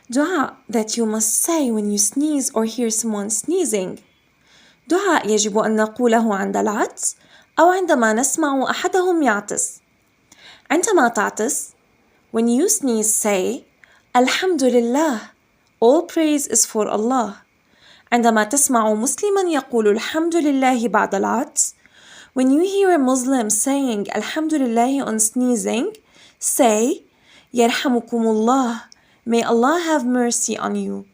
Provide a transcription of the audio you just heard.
دعاء that you must say when you sneeze or hear someone sneezing. دعاء يجب أن نقوله عند العطس أو عندما نسمع أحدهم يعطس. عندما تعطس, when you sneeze, say Alhamdulillah, all praise is for Allah. عندما تسمع مسلما يقول الحمد لله بعد العطس, when you hear a Muslim saying Alhamdulillah on sneezing, say يرحمكم الله, may Allah have mercy on you.